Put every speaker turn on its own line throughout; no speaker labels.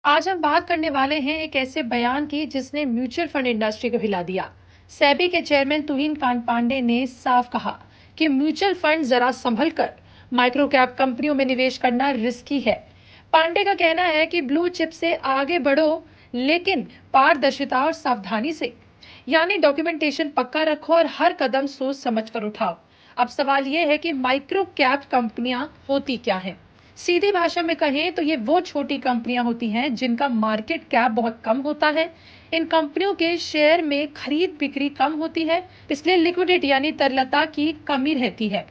आज हम बात करने वाले हैं एक ऐसे बयान की जिसने म्यूचुअल फंड इंडस्ट्री को हिला दिया। सेबी के चेयरमैन तुहिन कांत पांडे ने साफ कहा कि म्यूचुअल फंड जरा संभल कर माइक्रो कैप कंपनियों में निवेश करना रिस्की है। पांडे का कहना है कि ब्लू चिप से आगे बढ़ो, लेकिन पारदर्शिता और सावधानी से, यानी डॉक्यूमेंटेशन पक्का रखो और हर कदम सोच समझ कर उठाओ। अब सवाल यह है कि माइक्रो कैप कंपनियां होती क्या हैं। सीधी भाषा में कहें तो ये वो छोटी कंपनियां होती हैं जिनका मार्केट कैप बहुत कम होता है। इन कंपनियों के शेयर में खरीद बिक्री कम होती है, इसलिए लिक्विडिटी यानी तरलता की कमी रहती है।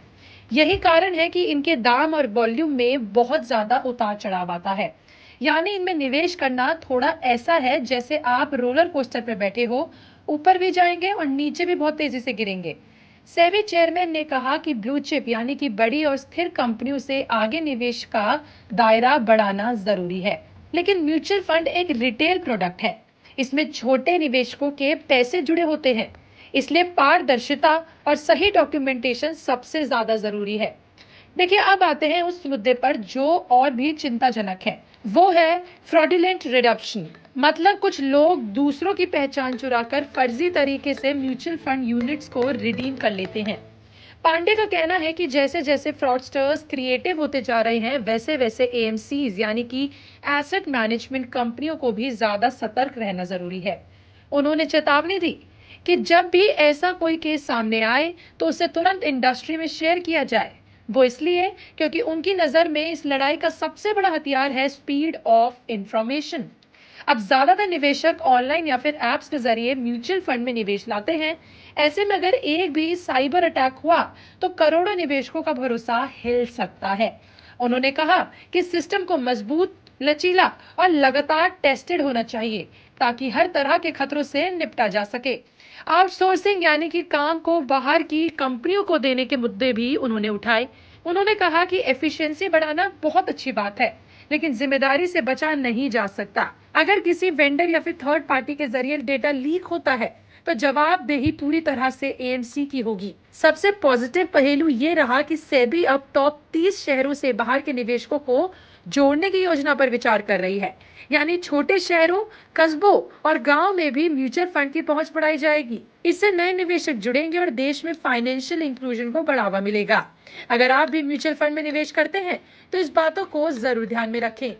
यही कारण है कि इनके दाम और वॉल्यूम में बहुत ज्यादा उतार चढ़ाव आता है। यानी इनमें निवेश करना थोड़ा ऐसा है जैसे आप रोलर कोस्टर पर बैठे हो, ऊपर भी जाएंगे और नीचे भी बहुत तेजी से गिरेंगे। सेबी चेयरमैन ने कहा कि ब्लू चिप यानी कि बड़ी और स्थिर कंपनियों से आगे निवेश का दायरा बढ़ाना जरूरी है। लेकिन म्यूचुअल फंड एक रिटेल प्रोडक्ट है, इसमें छोटे निवेशकों के पैसे जुड़े होते हैं, इसलिए पारदर्शिता और सही डॉक्यूमेंटेशन सबसे ज्यादा जरूरी है। देखिए, अब आते हैं उस मुद्दे पर जो और भी चिंताजनक है। वो है फ्रॉडुलेंट रिडम्पशन। मतलब कुछ लोग दूसरों की पहचान चुराकर फर्जी तरीके से म्यूचुअल फंड यूनिट्स को रिडीम कर लेते हैं। पांडे का कहना है कि जैसे जैसे फ्रॉडस्टर्स क्रिएटिव होते जा रहे हैं, वैसे वैसे एएमसीज यानी कि एसेट मैनेजमेंट कंपनियों को भी ज्यादा सतर्क रहना जरूरी है। उन्होंने चेतावनी दी कि जब भी ऐसा कोई केस सामने आए तो उसे तुरंत इंडस्ट्री में शेयर किया जाए। वो इसलिए क्योंकि उनकी नजर में इस लड़ाई का सबसे बड़ा हथियार है स्पीड ऑफ इंफॉर्मेशन। अब ज्यादातर निवेशक ऑनलाइन या फिर एप्स के जरिए म्यूचुअल फंड में निवेश लाते हैं। ऐसे में अगर एक भी साइबर अटैक हुआ तो करोड़ों निवेशकों का भरोसा हिल सकता है। उन्होंने कहा कि सिस्टम को मजबूत, लचीला और लगातार टेस्टेड होना चाहिए ताकि हर तरह के खतरों से निपटा जा सके। आउटसोर्सिंग यानी कि काम को बाहर की कंपनियों को देने के मुद्दे भी उन्होंने उठाए। उन्होंने कहा कि एफिशिएंसी बढ़ाना बहुत अच्छी बात है, लेकिन जिम्मेदारी से बचा नहीं जा सकता। अगर किसी वेंडर या फिर थर्ड पार्टी के जरिए डेटा लीक होता है तो जवाबदेही पूरी तरह से एएमसी की होगी। सबसे पॉजिटिव पहलू ये रहा कि सेबी अब टॉप 30 शहरों से बाहर के निवेशकों को जोड़ने की योजना पर विचार कर रही है। यानी छोटे शहरों, कस्बों और गांव में भी म्यूचुअल फंड की पहुंच बढ़ाई जाएगी। इससे नए निवेशक जुड़ेंगे और देश में फाइनेंशियल इंक्लूजन को बढ़ावा मिलेगा। अगर आप भी म्यूचुअल फंड में निवेश करते हैं तो इस बातों को जरूर ध्यान में रखें।